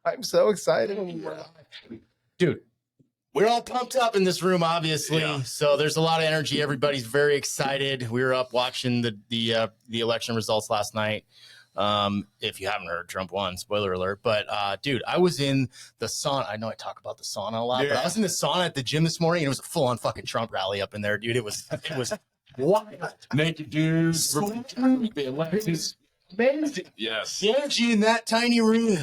I'm so excited. Dude, we're all pumped up in this room, obviously. Yeah. So there's a lot of energy. Everybody's very excited. We were up watching the election results last night. If you haven't heard, Trump won, spoiler alert. But dude, I was in the sauna. I know I talk about the sauna a lot, but I was in the sauna at the gym this morning, and it was a full-on fucking Trump rally up in there, dude. It was wild. Naked dudes. Amazing. Yes. The energy in that tiny room.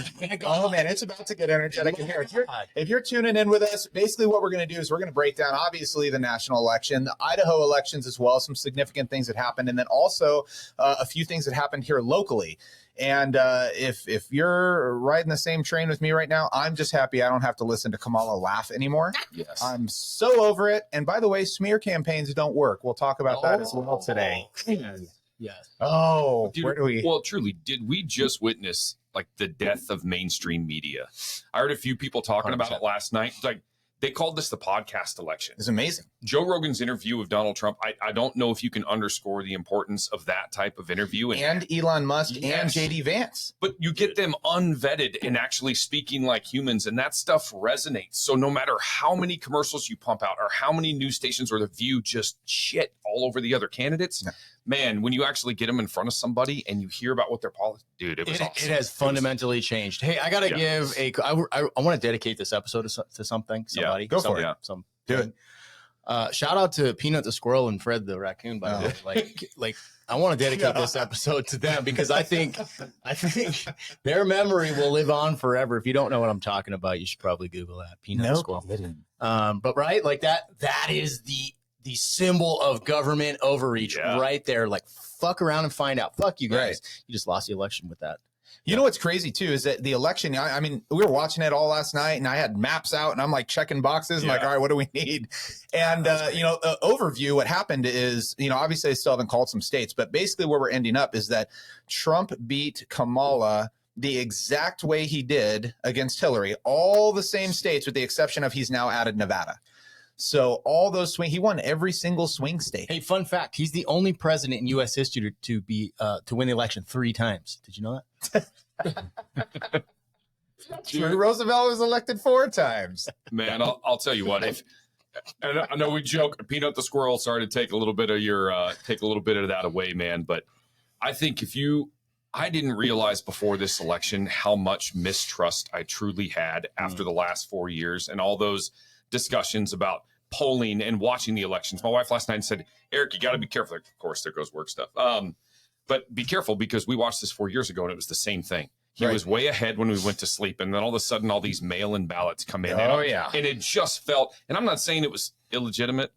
Oh man, it's about to get energetic in here. If you're tuning in with us, basically what we're going to do is we're going to break down, obviously, the national election, the Idaho elections as well, some significant things that happened, and then also a few things that happened here locally. And if you're riding the same train with me right now, I'm just happy I don't have to listen to Kamala laugh anymore. Yes. I'm so over it. And by the way, smear campaigns don't work. We'll talk about that as well today. Yes. Oh, Dude, where do we? Well, truly, did we just witness like the death of mainstream media? I heard a few people talking about it last night. Like they called this the podcast election. It's amazing. Joe Rogan's interview of Donald Trump. I don't know if you can underscore the importance of that type of interview. And Elon Musk and Yes. JD Vance. But you get them unvetted and actually speaking like humans, and that stuff resonates. So no matter how many commercials you pump out or how many news stations or The View just shit all over the other candidates, man, when you actually get them in front of somebody and you hear about what their policy, dude, it was awesome. It has fundamentally changed. Hey, I got to give I want to dedicate this episode to something, somebody. Go for it. Yeah. Do it. Shout out to Peanut the Squirrel and Fred the Raccoon, by the way. Like I want to dedicate this episode to them because I think their memory will live on forever. If you don't know what I'm talking about, you should probably Google that. Peanut the Squirrel. But right, like that is the symbol of government overreach right there. Like fuck around and find out. Fuck you guys. Right. You just lost the election with that. You know what's crazy too is that the election, I mean, we were watching it all last night and I had maps out and I'm like checking boxes and like, all right, what do we need? And, overview, what happened is, obviously I still haven't called some states, but basically where we're ending up is that Trump beat Kamala the exact way he did against Hillary, all the same states with the exception of he's now added Nevada. So all those he won every single swing state. Hey, fun fact: he's the only president in U.S. history to win the election 3 times. Did you know that? True. Roosevelt was elected 4 times. Man, I'll tell you what. And I know we joke, Peanut the Squirrel. Sorry to take a little bit of that away, man. But I think I didn't realize before this election how much mistrust I truly had after the last 4 years and all those discussions about polling and watching the elections. My wife last night said, Eric, you got to be careful. Of course, there goes work stuff. But be careful because we watched this 4 years ago and it was the same thing. He was way ahead when we went to sleep. And then all of a sudden, all these mail-in ballots come in. And it just felt, and I'm not saying it was illegitimate.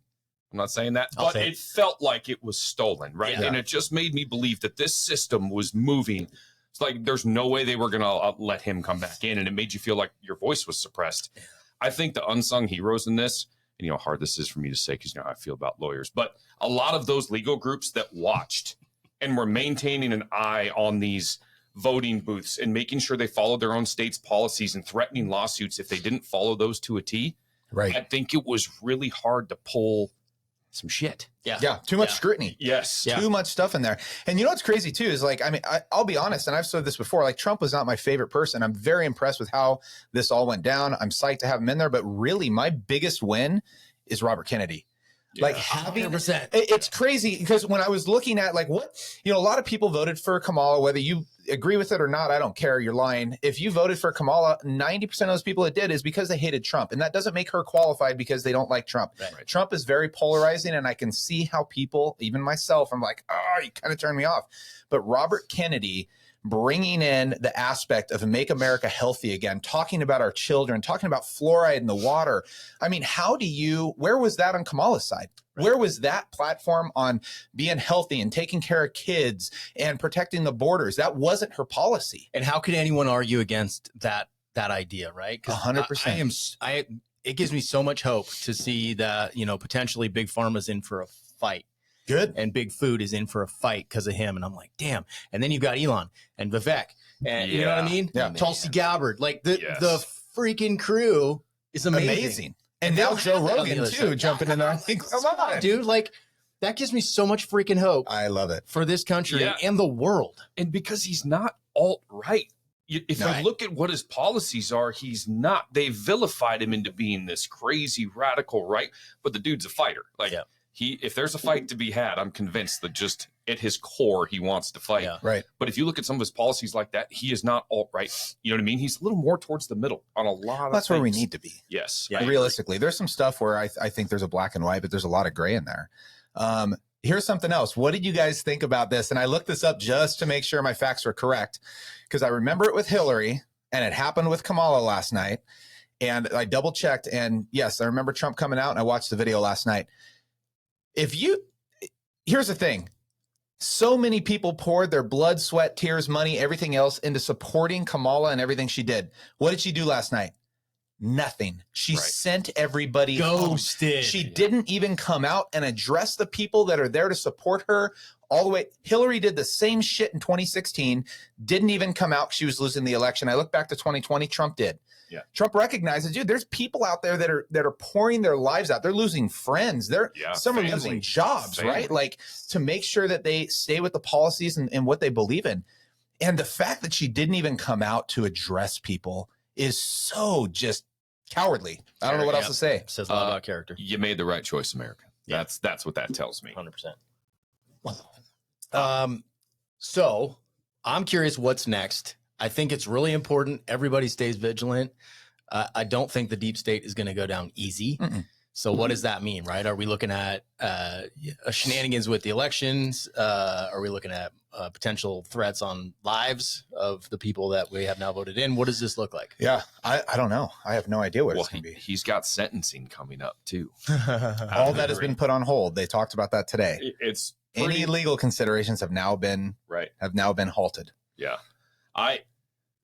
I'm not saying that, but it felt like it was stolen, right? Yeah. And it just made me believe that this system was moving. It's like there's no way they were going to let him come back in. And it made you feel like your voice was suppressed. I think the unsung heroes in this, and how hard this is for me to say because you know how I feel about lawyers, but a lot of those legal groups that watched and were maintaining an eye on these voting booths and making sure they followed their own state's policies and threatening lawsuits if they didn't follow those to a T. Right. I think it was really hard to pull some shit. Yeah. Too much scrutiny. Yes. Too much stuff in there. And what's crazy too is I'll be honest, and I've said this before, like Trump was not my favorite person. I'm very impressed with how this all went down. I'm psyched to have him in there, but really my biggest win is Robert Kennedy. Like having 100%. It's crazy because when I was looking at like what, a lot of people voted for Kamala, whether you agree with it or not, I don't care. You're lying. If you voted for Kamala, 90% of those people that did is because they hated Trump. And that doesn't make her qualified because they don't like Trump. Right. Trump is very polarizing. And I can see how people, even myself, I'm like, you kind of turned me off. But Robert Kennedy bringing in the aspect of make America healthy again, talking about our children, talking about fluoride in the water. I mean, where was that on Kamala's side? Right. Where was that platform on being healthy and taking care of kids and protecting the borders? That wasn't her policy. And how could anyone argue against that idea, right? 100%. It gives me so much hope to see that, potentially Big Pharma's in for a fight. Good. And Big Food is in for a fight because of him. And I'm like, damn. And then you've got Elon and Vivek and you know what I mean? Yeah. Tulsi Gabbard. Like the freaking crew is amazing. And now Joe Rogan too, jumping in there. Come on, dude. Like that gives me so much freaking hope. I love it. For this country and the world. And because he's not alt-right. if you look at what his policies are, he's not. They vilified him into being this crazy radical, right? But the dude's a fighter. Like if there's a fight to be had, I'm convinced that just at his core, he wants to fight. Yeah. Right. But if you look at some of his policies like that, he is not alt-right. You know what I mean? He's a little more towards the middle on a lot of That's things. where we need to be. Yes. Yeah. Realistically, there's some stuff where I think there's a black and white, but there's a lot of gray in there. Here's something else. What did you guys think about this? And I looked this up just to make sure my facts were correct, because I remember it with Hillary and it happened with Kamala last night. And I double checked. And yes, I remember Trump coming out, and I watched the video last night. Here's the thing. So many people poured their blood, sweat, tears, money, everything else into supporting Kamala and everything she did. What did she do last night? Nothing. She sent everybody ghosted. Home. She didn't even come out and address the people that are there to support her all the way. Hillary did the same shit in 2016, didn't even come out. She was losing the election. I look back to 2020, Trump did. Yeah. Trump recognizes, dude, there's people out there that are pouring their lives out. They're losing friends. Some are losing jobs, right? Like, to make sure that they stay with the policies and what they believe in. And the fact that she didn't even come out to address people is so just cowardly. I don't know what else to say. It says a lot about character. You made the right choice, America. Yeah. That's what that tells me. 100%. So I'm curious what's next. I think it's really important everybody stays vigilant. I don't think the deep state is going to go down easy. So what does that mean, right? Are we looking at shenanigans with the elections? Are we looking at potential threats on lives of the people that we have now voted in? What does this look like? Yeah, I don't know. I have no idea what it's going to be. He's got sentencing coming up too. All that has been put on hold. They talked about that today. Any legal considerations have now been halted. Yeah. I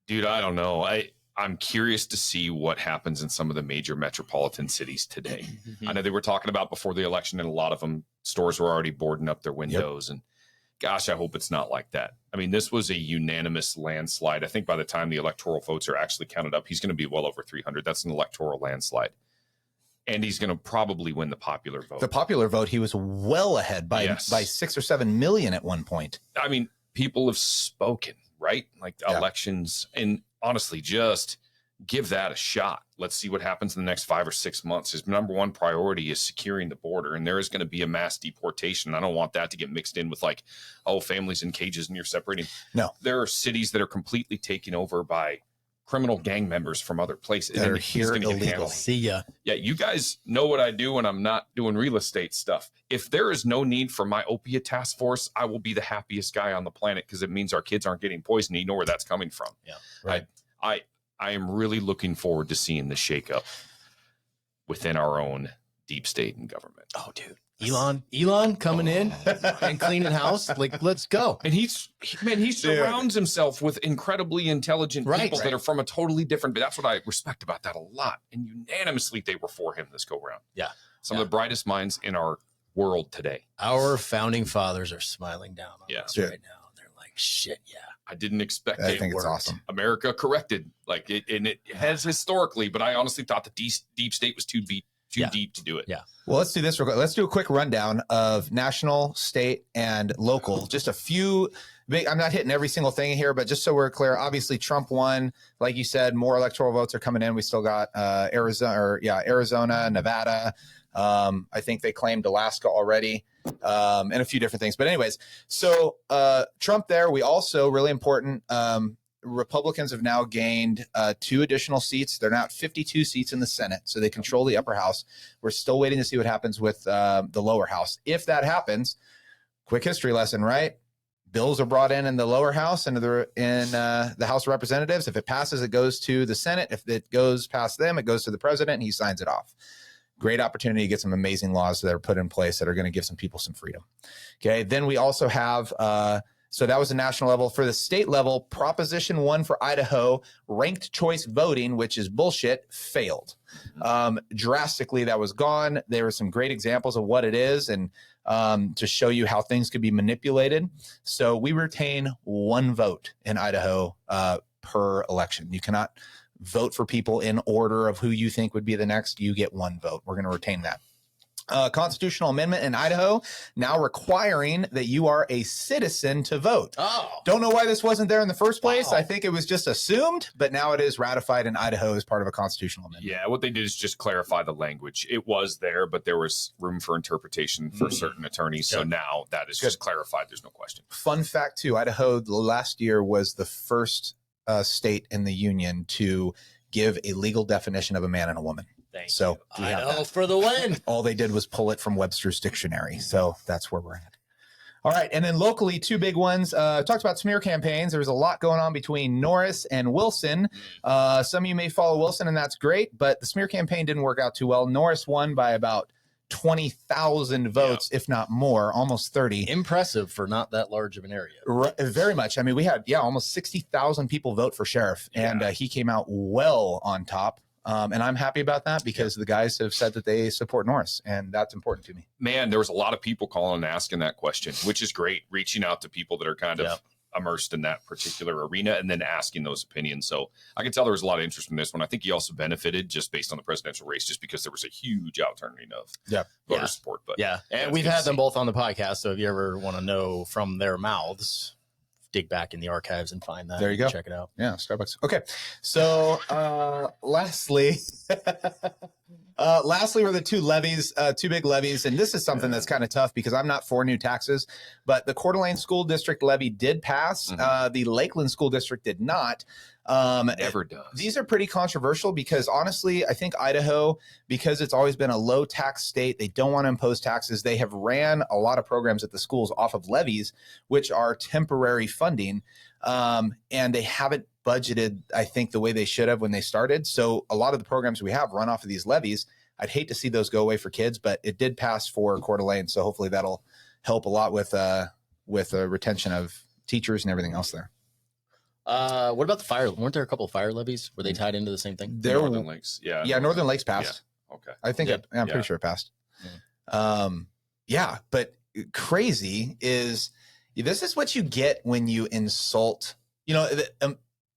don't know. I'm curious to see what happens in some of the major metropolitan cities today. I know they were talking about before the election, and a lot of them, stores were already boarding up their windows. And gosh, I hope it's not like that. I mean, this was a unanimous landslide. I think by the time the electoral votes are actually counted up, he's going to be well over 300. That's an electoral landslide. And he's going to probably win the popular vote. The popular vote, he was well ahead by 6 or 7 million at one point. I mean, people have spoken, right? Like elections, and honestly, just give that a shot. Let's see what happens in the next 5 or 6 months. His number one priority is securing the border, and there is going to be a mass deportation. I don't want that to get mixed in with like, oh, families in cages and you're separating. No, there are cities that are completely taken over by criminal gang members from other places that are here illegal. See ya. Yeah, you guys know what I do when I'm not doing real estate stuff. If there is no need for my opiate task force, I will be the happiest guy on the planet, because it means our kids aren't getting poisoned. You know where that's coming from. Yeah, right. I am really looking forward to seeing the shakeup within our own deep state and government. Oh, dude. Elon coming in and cleaning house. Like, let's go. And he surrounds himself with incredibly intelligent people that are from a totally different, but that's what I respect about that a lot. And unanimously, they were for him this go round. Yeah. Some of the brightest minds in our world today. Our founding fathers are smiling down on us right now. They're like, shit, yeah. I didn't expect it. I think it's awesome. America corrected, like it, and it has historically, but I honestly thought the deep state was too deep to do it. Yeah. Well, let's do this real quick. Let's do a quick rundown of national, state, and local. Just a few big, I'm not hitting every single thing here, but just so we're clear, obviously Trump won. Like you said, more electoral votes are coming in. We still got Arizona, Nevada. I think they claimed Alaska already, and a few different things. But anyways, so Trump there. We also, really important, Republicans have now gained 2 additional seats. They're now at 52 seats in the Senate, so they control the upper house. We're still waiting to see what happens with the lower house. If that happens, quick history lesson, right? Bills are brought in the lower house and the House of Representatives. If it passes, it goes to the Senate. If it goes past them, it goes to the president, and he signs it off. Great opportunity to get some amazing laws that are put in place that are going to give some people some freedom. Okay. Then we also have, so that was the national level. For the state level, Proposition 1 for Idaho, ranked choice voting, which is bullshit, failed. Drastically, that was gone. There were some great examples of what it is, and to show you how things could be manipulated. So we retain 1 vote in Idaho per election. You cannot vote for people in order of who you think would be the next. You get 1 vote. We're going to retain that. constitutional amendment in Idaho now requiring that you are a citizen to vote. Oh, Don't know why this wasn't there in the first place. Wow. I think it was just assumed, but now it is ratified in Idaho as part of a constitutional amendment. Yeah, what they did is just clarify the language. It was there, but there was room for interpretation for certain attorneys. So now that is just clarified. There's no question. Fun fact, too, Idaho last year was the first state in the union to give a legal definition of a man and a woman. So we have Idaho that. for the win. All they did was pull it from Webster's dictionary. So that's where we're at. All right. And then locally, two big ones. Talked about smear campaigns. There's a lot going on between Norris and Wilson. Some of you may follow Wilson, and that's great. But the smear campaign didn't work out too well. Norris won by about 20,000 votes, if not more, almost 30. Impressive for not that large of an area. Very much. I mean, we had, almost 60,000 people vote for sheriff, and he came out well on top. And I'm happy about that because the guys have said that they support Norris, and that's important to me. Man, there was a lot of people calling and asking that question, which is great. Reaching out to people that are kind of immersed in that particular arena and then asking those opinions. So I can tell there was a lot of interest in this one. I think he also benefited just based on the presidential race, just because there was a huge outturning of voter support. But and we've had them both on the podcast. So if you ever want to know from their mouths, dig back in the archives and find that. There you go. Check it out. Yeah, Starbucks. Okay. So lastly were the two big levies. And this is something that's kind of tough because I'm not for new taxes, but the Coeur d'Alene School District levy did pass. The Lakeland School District did not. Never does. These are pretty controversial because honestly, I think Idaho, because it's always been a low tax state, they don't want to impose taxes. They have ran a lot of programs at the schools off of levies, which are temporary funding. And they haven't budgeted, I think, the way they should have when they started. So a lot of the programs we have run off of these levies. I'd hate to see those go away for kids, but it did pass for Coeur d'Alene. So hopefully that'll help a lot with retention of teachers and everything else there. What about the fire? Weren't there a couple of fire levies? Were they tied into the same thing? Northern Lakes. Yeah, Northern Lakes passed. Yeah. Okay. I think I'm pretty sure it passed. But crazy is this is what you get when you insult.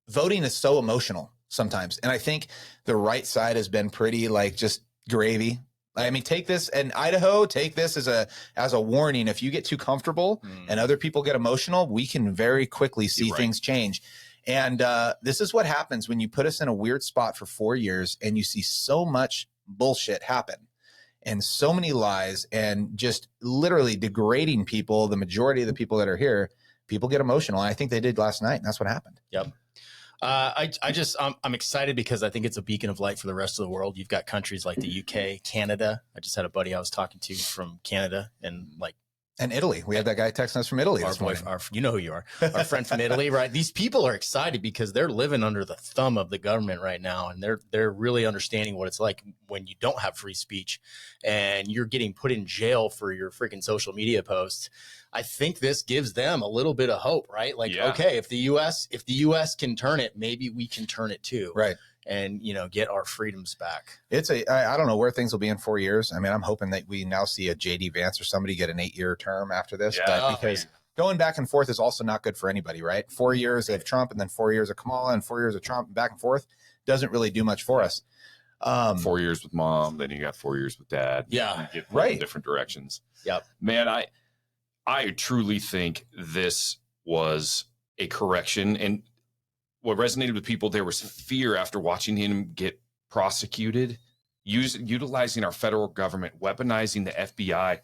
Voting is so emotional sometimes, and I think the right side has been pretty just gravy. I mean, take this, and Idaho, take this as a warning. If you get too comfortable and other people get emotional, we can very quickly see things change. And this is what happens when you put us in a weird spot for 4 years and you see so much bullshit happen and so many lies and just literally degrading people. The majority of the people that are here, people get emotional. And I think they did last night, and that's what happened. Yep. I'm excited because I think it's a beacon of light for the rest of the world. You've got countries like the UK, Canada. I just had a buddy I was talking to from Canada and Italy. We had that guy texting us from Italy. You know who you are. Our friend from Italy, right? These people are excited because they're living under the thumb of the government right now. And they're really understanding what it's like when you don't have free speech and you're getting put in jail for your freaking social media posts. I think this gives them a little bit of hope, right? Okay, if the US can turn it, maybe we can turn it too. Right. And, get our freedoms back. I don't know where things will be in 4 years. I mean, I'm hoping that we now see a JD Vance or somebody get an 8-year term after this, because going back and forth is also not good for anybody, right? 4 years of Trump and then 4 years of Kamala and 4 years of Trump and back and forth doesn't really do much for us. 4 years with mom, then you got 4 years with dad. Yeah. You get in different directions. Yep. Man, I truly think this was a correction. And what resonated with people, there was fear after watching him get prosecuted, utilizing our federal government, weaponizing the FBI.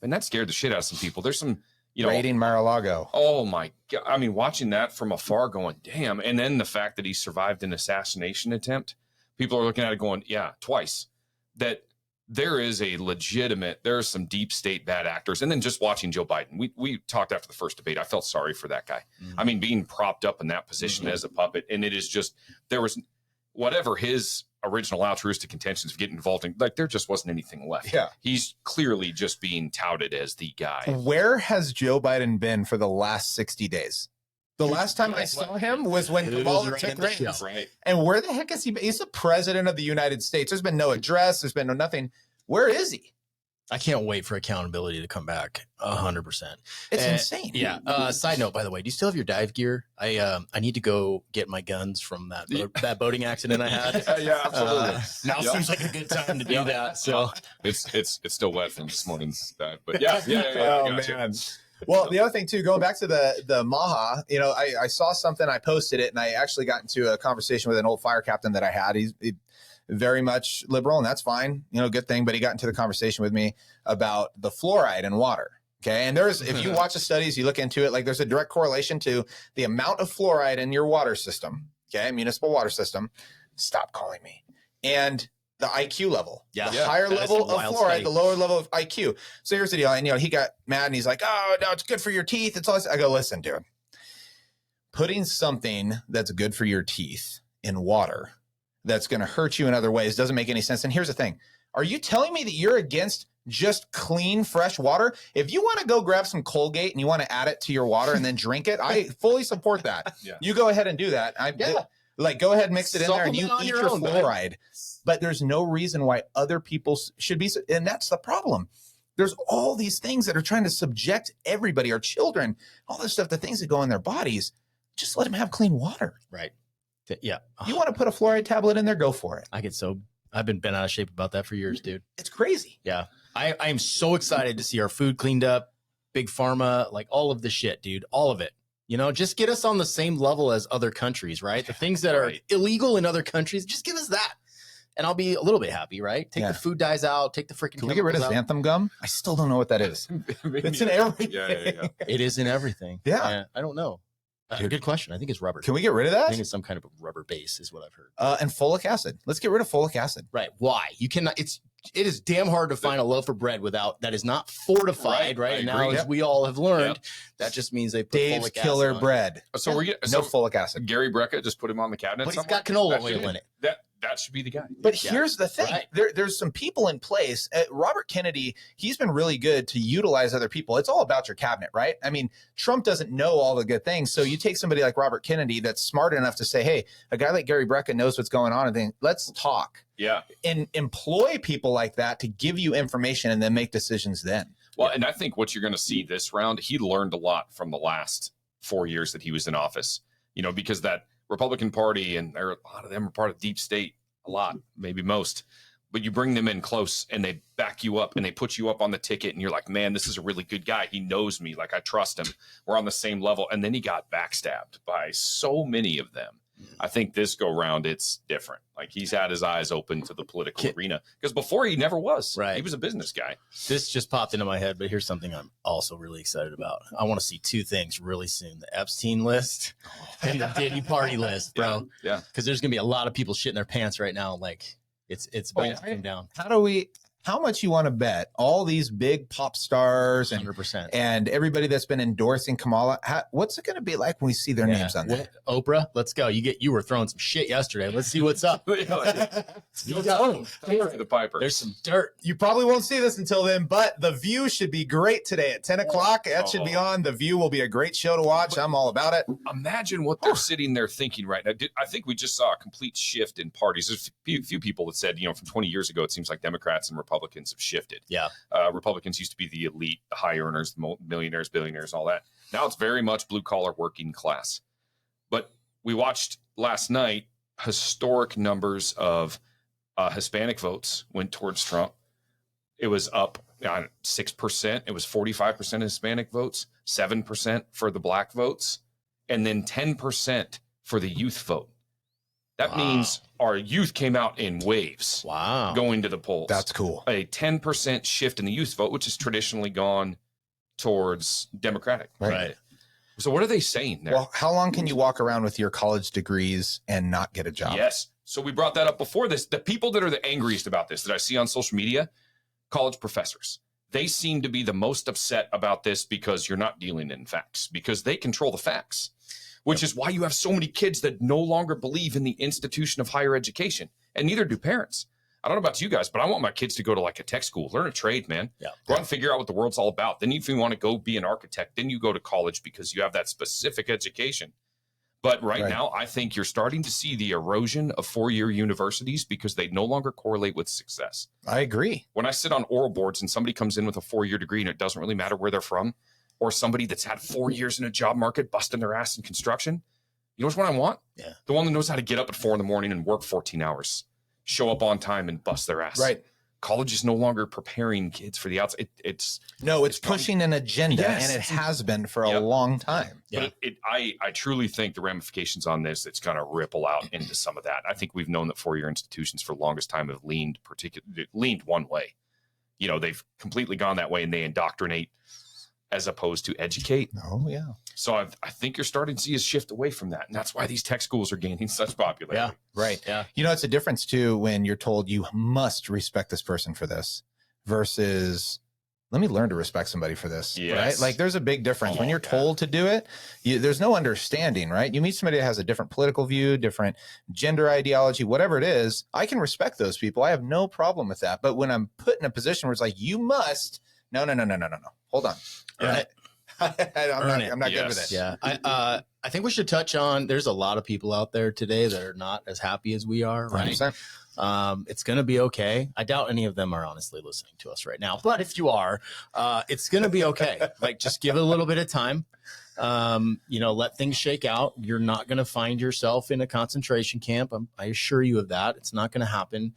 And that scared the shit out of some people. There's some, raiding Mar-a-Lago. Oh my God. I mean, watching that from afar going, damn. And then the fact that he survived an assassination attempt, people are looking at it going, yeah, twice. That there is there are some deep state bad actors. And then just watching Joe Biden, we talked after the first debate. I felt sorry for that guy. I mean, being propped up in that position as a puppet. And it is just, there was whatever his original altruistic intentions of getting involved in, there just wasn't anything left. Yeah. He's clearly just being touted as the guy. Where has Joe Biden been for the last 60 days? The last time I saw him was when Kamala took reins. Right. And where the heck is he? He's the president of the United States. There's been no address. There's been no nothing. Where is he? I can't wait for accountability to come back 100%. It's insane. Yeah. Side note, by the way, do you still have your dive gear? I need to go get my guns from that boating accident I had. Yeah, absolutely. Now seems like a good time to do that. So it's still wet from this morning's dive, but yeah. Oh, man. Well, the other thing too, going back to the Maha, you know, I saw something, I posted it, and I actually got into a conversation with an old fire captain that I had. He's very much liberal, and that's fine, you know, good thing. But he got into the conversation with me about the fluoride in water. Okay. And if you watch the studies, you look into it, like there's a direct correlation to the amount of fluoride in your water system. Okay. Municipal water system. Stop calling me. And the IQ level. The higher level of fluoride, the lower level of IQ. So here's the deal. And, you know, he got mad and he's like, oh, no, it's good for your teeth. It's all this. I go, listen, dude, putting something that's good for your teeth in water that's going to hurt you in other ways doesn't make any sense. And here's the thing. Are you telling me that you're against just clean, fresh water? If you want to go grab some Colgate and you want to add it to your water and then drink it, I fully support that. You go ahead and do that. Like, go ahead and mix it in there and you eat your fluoride. But there's no reason why other people should be. And that's the problem. There's all these things that are trying to subject everybody, our children, all this stuff, the things that go in their bodies. Just let them have clean water. Right. Yeah. You want to put a fluoride tablet in there? Go for it. I've been bent out of shape about that for years, dude. It's crazy. Yeah. I am so excited to see our food cleaned up, big pharma, like all of the shit, dude, all of it. You know, just get us on the same level as other countries, right? The things that are illegal in other countries, just give us that. And I'll be a little bit happy, right? Take the food dyes out, take the freaking. Can we get rid of xanthan gum? I still don't know what that is. It's in everything. Yeah. It is in everything. Yeah. I don't know. Good question. I think it's rubber. Can we get rid of I that? think it's some kind of a rubber base is what I've heard. And folic acid. Let's get rid of folic acid. Right. Why? You cannot. It is damn hard to find a loaf of bread without that is not fortified, right? And now, as we all have learned, that just means they put Dave's folic killer acid bread. So we're getting no folic acid. Gary Brecka, just put him on the cabinet. But he's got canola oil in it. That should be the guy. But here's the thing. Right. There's some people in place. Robert Kennedy, he's been really good to utilize other people. It's all about your cabinet, right? I mean, Trump doesn't know all the good things. So you take somebody like Robert Kennedy that's smart enough to say, hey, a guy like Gary Brecka knows what's going on, and then let's talk. Yeah. And employ people like that to give you information and then make decisions then. Well, and I think what you're going to see this round, he learned a lot from the last 4 years that he was in office, you know, because that Republican Party, and a lot of them are part of deep state, a lot, maybe most, but you bring them in close and they back you up and they put you up on the ticket and you're like, man, this is a really good guy. He knows me. Like, I trust him. We're on the same level. And then he got backstabbed by so many of them. I think this go round, it's different. Like, he's had his eyes open to the political arena, because before he never was. Right. He was a business guy. This just popped into my head, but here's something I'm also really excited about. I want to see two things really soon: the Epstein list and the Diddy party list, bro. Yeah. Because there's gonna be a lot of people shitting their pants right now. Like, it's about to come down. How much you want to bet all these big pop stars and 100%. and everybody that's been endorsing Kamala? What's it going to be like when we see their names on there? Oprah, let's go. You were throwing some shit yesterday. Let's see what's up. The Piper. There's some dirt. You probably won't see this until then, but The View should be great today at 10 o'clock. That should be on. The View will be a great show to watch. I'm all about it. Imagine what they're sitting there thinking right now. I think we just saw a complete shift in parties. There's a few people that said, you know, from 20 years ago, it seems like Democrats and Republicans have shifted. Yeah. Republicans used to be the elite, the high earners, the millionaires, billionaires, all that. Now it's very much blue collar working class. But we watched last night historic numbers of Hispanic votes went towards Trump. It was up 6%. It was 45% Hispanic votes, 7% for the black votes, and then 10% for the youth vote. That means our youth came out in waves. Wow. Going to the polls. That's cool. A 10% shift in the youth vote, which has traditionally gone towards Democratic. Right. So what are they saying there? Well, how long can you walk around with your college degrees and not get a job? Yes. So we brought that up before this. The people that are the angriest about this that I see on social media, college professors. They seem to be the most upset about this because you're not dealing in facts, because they control the facts. Which is why you have so many kids that no longer believe in the institution of higher education, and neither do parents. I don't know about you guys, but I want my kids to go to like a tech school, learn a trade, man. Yeah. Go out and figure out what the world's all about. Then if you want to go be an architect, then you go to college because you have that specific education. But right now, I think you're starting to see the erosion of 4-year universities because they no longer correlate with success. I agree. When I sit on oral boards and somebody comes in with a 4-year degree and it doesn't really matter where they're from, or somebody that's had 4 years in a job market busting their ass in construction, you know what I want? Yeah. The one that knows how to get up at 4 a.m. and work 14 hours, show up on time and bust their ass. Right. College is no longer preparing kids for the outside. It's pushing an agenda, Yes. and it has been for a long time. But I truly think the ramifications on this, it's going to ripple out into some of that. I think we've known that 4-year institutions for the longest time have leaned one way. You know, they've completely gone that way, and they indoctrinate as opposed to educate. Oh, yeah. So I think you're starting to see a shift away from that. And that's why these tech schools are gaining such popularity. Yeah. Right. Yeah. You know, it's a difference too when you're told you must respect this person for this versus let me learn to respect somebody for this. Yes. Right. Like there's a big difference when you're yeah. told to do it. There's no understanding, right? You meet somebody that has a different political view, different gender ideology, whatever it is. I can respect those people. I have no problem with that. But when I'm put in a position where it's like, you must, no. Hold on. Yeah. I'm not good with it. Yeah. I think we should touch on, there's a lot of people out there today that are not as happy as we are, right? 100%. It's going to be okay. I doubt any of them are honestly listening to us right now, but if you are, it's going to be okay. Like just give it a little bit of time. Let things shake out. You're not going to find yourself in a concentration camp. I assure you of that. It's not going to happen.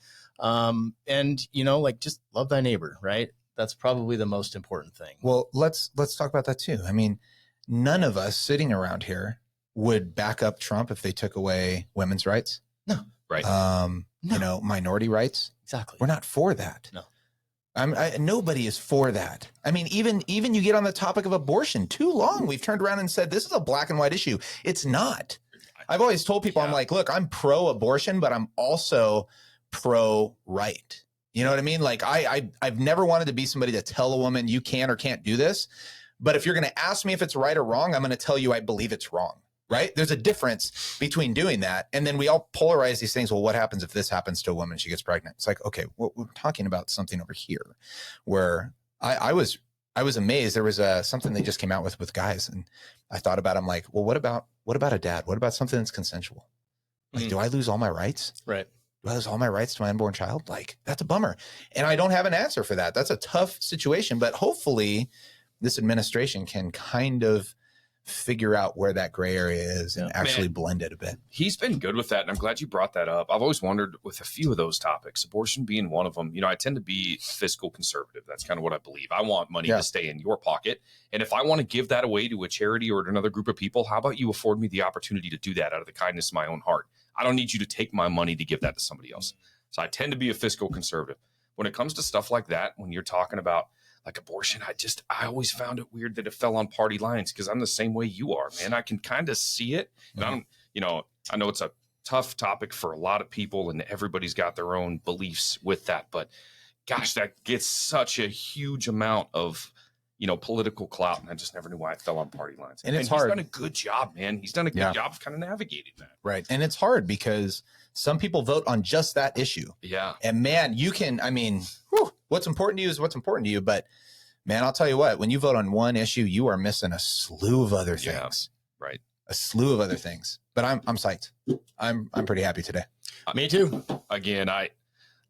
Just love thy neighbor, right? That's probably the most important thing. Well, let's talk about that too. I mean, none of us sitting around here would back up Trump if they took away women's rights. No. Right. No. Minority rights. Exactly. We're not for that. No. Nobody is for that. I mean, even you get on the topic of abortion, too long we've turned around and said this is a black and white issue. It's not. I've always told people, I'm like, look, I'm pro-abortion, but I'm also pro-right. You know what I mean? Like I've never wanted to be somebody to tell a woman you can or can't do this. But if you're going to ask me if it's right or wrong, I'm going to tell you I believe it's wrong. Right? There's a difference between doing that. And then we all polarize these things. Well, what happens if this happens to a woman? She gets pregnant. It's like, okay, we're talking about something over here where I was amazed. There was something they just came out with guys. And I thought about, I'm like, well, what about a dad? What about something that's consensual? Like, do I lose all my rights? Right. Do I lose all my rights to my unborn child? Like, that's a bummer. And I don't have an answer for that. That's a tough situation, but hopefully this administration can kind of figure out where that gray area is and actually blend it a bit. He's been good with that. And I'm glad you brought that up. I've always wondered with a few of those topics, abortion being one of them, I tend to be fiscal conservative. That's kind of what I believe. I want money to stay in your pocket. And if I want to give that away to a charity or to another group of people, how about you afford me the opportunity to do that out of the kindness of my own heart? I don't need you to take my money to give that to somebody else. So I tend to be a fiscal conservative. When it comes to stuff like that, when you're talking about like abortion, I always found it weird that it fell on party lines because I'm the same way you are, man. I can kind of see it. And I know it's a tough topic for a lot of people and everybody's got their own beliefs with that. But gosh, that gets such a huge amount of, political clout. And I just never knew why it fell on party lines. And it's he's hard. done a good job, man. He's done a good job of kind of navigating that. Right. And it's hard because some people vote on just that issue. Yeah. And man, what's important to you is what's important to you. But man, I'll tell you what, when you vote on one issue, you are missing a slew of other things. Yeah, right. A slew of other things. But I'm psyched. I'm pretty happy today. Me too. Again,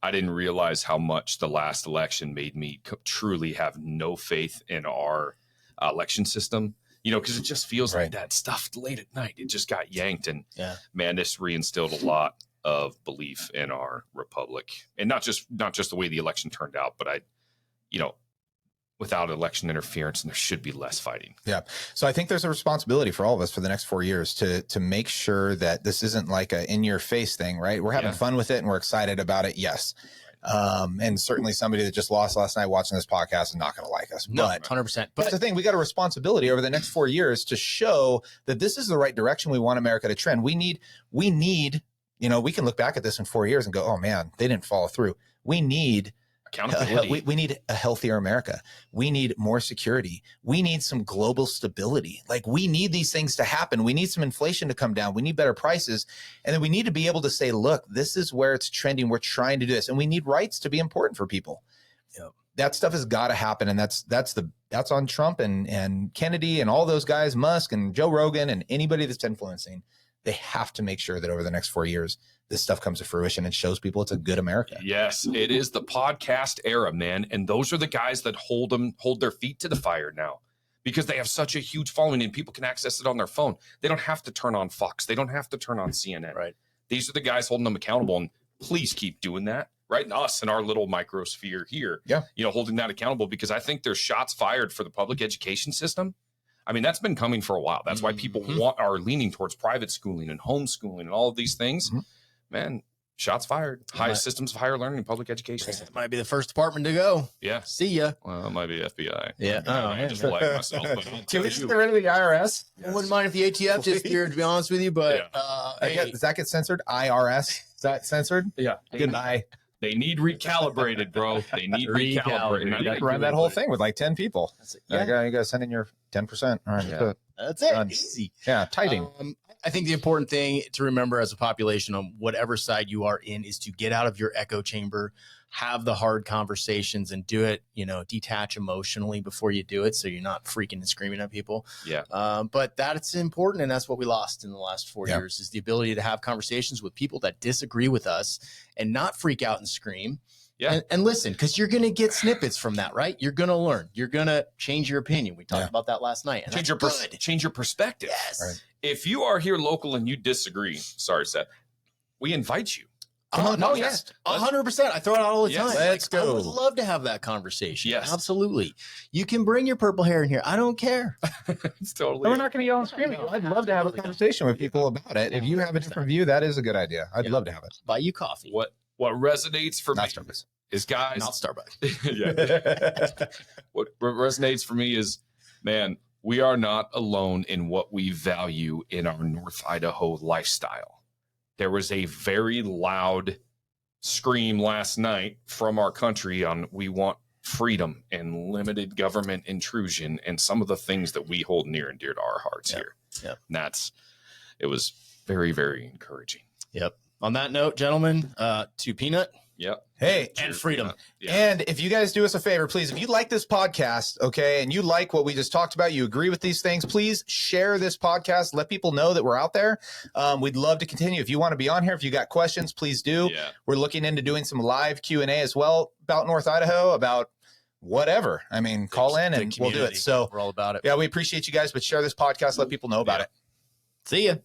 I didn't realize how much the last election made me truly have no faith in our election system. Because it just feels like that stuff late at night. It just got yanked. And man, this reinstilled a lot of belief in our republic. And not just the way the election turned out, but without election interference, and there should be less fighting. Yeah. So I think there's a responsibility for all of us for the next 4 years to make sure that this isn't like a in your face thing, right? We're having fun with it and we're excited about it. Yes. And certainly somebody that just lost last night watching this podcast is not going to like us. No, but 100%. But that's the thing. We got a responsibility over the next 4 years to show that this is the right direction we want America to trend. We need, we can look back at this in 4 years and go, oh man, they didn't follow through. We need accountability. We need a healthier America. We need more security. We need some global stability. Like we need these things to happen. We need some inflation to come down. We need better prices. And then we need to be able to say, look, this is where it's trending. We're trying to do this. And we need rights to be important for people. Yep. That stuff has got to happen. And that's on Trump and Kennedy and all those guys, Musk and Joe Rogan and anybody that's influencing. they have to make sure that over the next 4 years, this stuff comes to fruition and shows people it's a good America. Yes, it is the podcast era, man. And those are the guys that hold their feet to the fire now because they have such a huge following and people can access it on their phone. They don't have to turn on Fox. They don't have to turn on CNN. Right. These are the guys holding them accountable. And please keep doing that. Right. And us in our little microsphere here, holding that accountable because I think there's shots fired for the public education system. I mean, that's been coming for a while. That's why people are leaning towards private schooling and homeschooling and all of these things. Man, shots fired. Highest systems of higher learning in public education. That might be the first department to go. Yeah. See ya. Well, it might be FBI. Yeah. I just flagged myself. But Can we just get rid of the IRS? I wouldn't mind if the ATF disappeared, to be honest with you, but Does that get censored? IRS? Is that censored? Yeah. Goodbye. They need recalibrated, bro. They need recalibrated. You can run that whole thing with like 10 people. You guys send in your 10%. All right. That's it. Done. Easy. Yeah. Tithing. I think the important thing to remember as a population on whatever side you are in is to get out of your echo chamber, have the hard conversations and do it, detach emotionally before you do it. So you're not freaking and screaming at people. Yeah. But that's important. And that's what we lost in the last 4 years is the ability to have conversations with people that disagree with us and not freak out and scream. Yeah. And listen, because you're going to get snippets from that, right? You're going to learn. You're going to change your opinion. We talked about that last night. And change your perspective. Yes. Right. If you are here local and you disagree, sorry, Seth, we invite you. Come on, no, yes, 100%. I throw it out all the time. Let's go. I would love to have that conversation. Yes. Absolutely. You can bring your purple hair in here. I don't care. It's totally. We're not going to yell and scream. I'd love to have a conversation with people about it. If you have a different view, that is a good idea. I'd love to have it. Buy you coffee. What resonates for me Not Starbucks. is guys. Not Starbucks. Yeah. What resonates for me is, man, we are not alone in what we value in our North Idaho lifestyle. There was a very loud scream last night from our country on we want freedom and limited government intrusion and some of the things that we hold near and dear to our hearts here. Yep. And it was very, very encouraging. Yep. On that note, gentlemen, to Peanut. Yep. Hey, And freedom. Yeah. and if you guys do us a favor, please, if you like this podcast, okay, and you like what we just talked about, you agree with these things, please share this podcast. Let people know that we're out there. We'd love to continue. If you want to be on here, if you got questions, please do. Yeah. We're looking into doing some live Q&A as well about North Idaho, about whatever. I mean, call in and we'll do it. So we're all about it. yeah, we appreciate you guys, but share this podcast. Let people know about it. See ya.